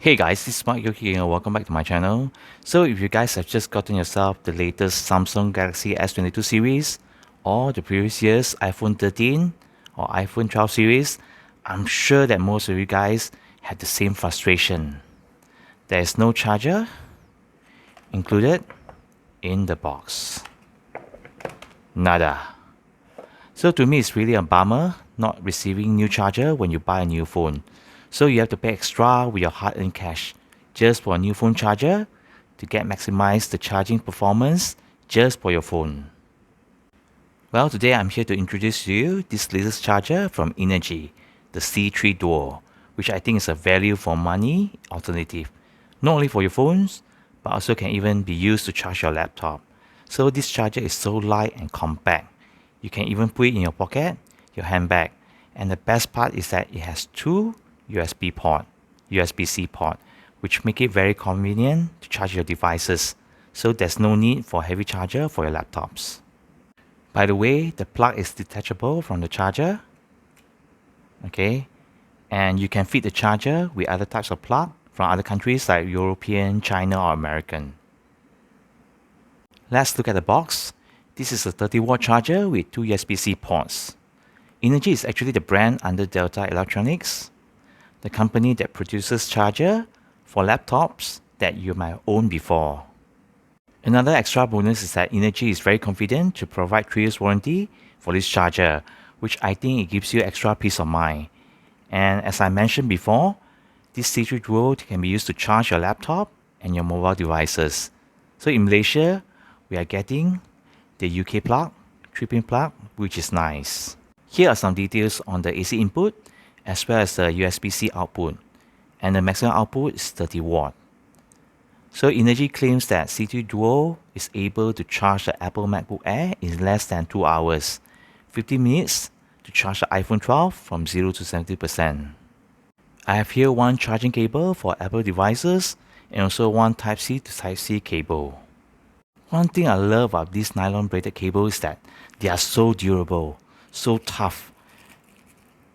Hey guys, this is Mark Yoki and welcome back to my channel. So if you guys have just gotten yourself the latest Samsung Galaxy S22 series or the previous year's iPhone 13 or iPhone 12 series, I'm sure that most of you guys had the same frustration. There is no charger included in the box. Nada. So to me it's really a bummer not receiving new charger when you buy a new phone. So you have to pay extra with your hard-earned cash just for a new phone charger to maximize the charging performance just for your phone. Well, today I'm here to introduce to you this latest charger from Innergie, the C3 Duo, which I think is a value for money alternative. Not only for your phones, but also can even be used to charge your laptop. So this charger is so light and compact. You can even put it in your pocket, your handbag. And the best part is that it has two USB-C port, which make it very convenient to charge your devices. So there's no need for heavy charger for your laptops. By the way, the plug is detachable from the charger. Okay, and you can fit the charger with other types of plug from other countries like European, China or American. Let's look at the box. This is a 30-watt charger with two USB-C ports. Innergie is actually the brand under Delta Electronics, the company that produces charger for laptops that you might own before. Another extra bonus is that Innergie is very confident to provide 3 years warranty for this charger, which I think it gives you extra peace of mind. And as I mentioned before, this C3 Duo can be used to charge your laptop and your mobile devices. So in Malaysia, we are getting the UK plug, 3-pin plug, which is nice. Here are some details on the AC input as well as the USB-C output, and the maximum output is 30 watt. So Innergie claims that C3 Duo is able to charge the Apple MacBook Air in less than 2 hours, 50 minutes to charge the iPhone 12 from 0 to 70%. I have here one charging cable for Apple devices and also one Type-C to Type-C cable. One thing I love about these nylon braided cables is that they are so durable, so tough.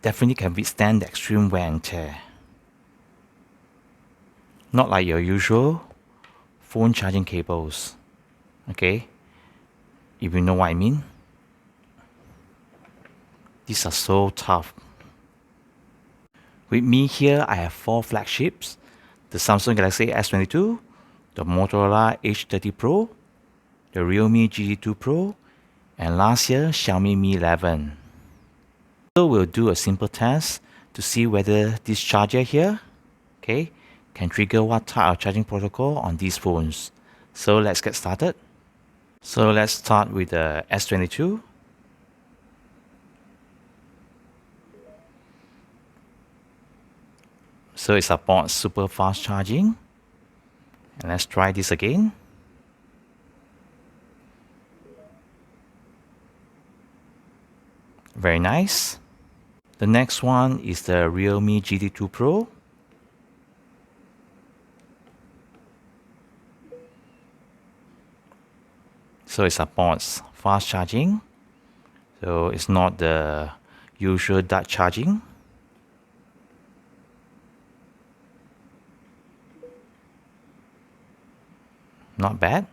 Definitely can withstand the extreme wear and tear. Not like your usual phone charging cables. Okay, if you know what I mean. These are so tough. With me here, I have 4 flagships: the Samsung Galaxy S22, the Motorola H30 Pro, the Realme GT2 Pro, and last year Xiaomi Mi 11. So we'll do a simple test to see whether this charger here, okay, can trigger what type of charging protocol on these phones. So let's get started. So let's start with the S22. So it supports super fast charging. And let's try this again. Very nice. The next one is the Realme GT2 Pro. So it supports fast charging. So it's not the usual dart charging. Not bad.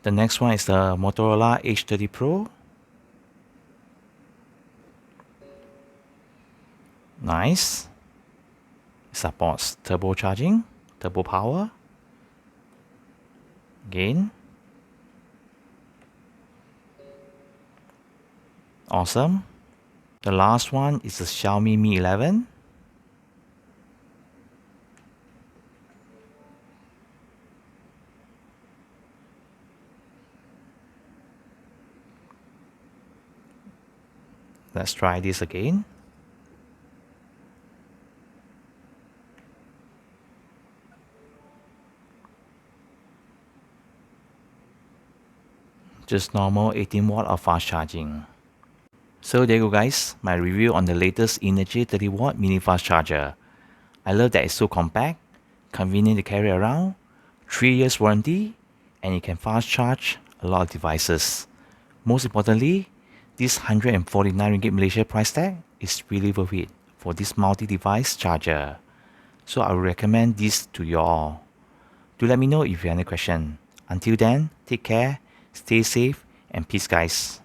The next one is the Motorola H30 Pro. Nice. It supports turbo charging, turbo power. Again. Awesome. The last one is the Xiaomi Mi 11. Let's try this again. Just normal 18 watt of fast charging. So there you go guys, my review on the latest Innergie 30 watt mini fast charger. I love that it's so compact, convenient to carry around, 3 years warranty, and you can fast charge a lot of devices. Most importantly, this 149 ringgit Malaysia price tag is really worth it for this multi-device charger. So I will recommend this to you all. Do let me know if you have any question. Until then, take care, stay safe, and peace, guys.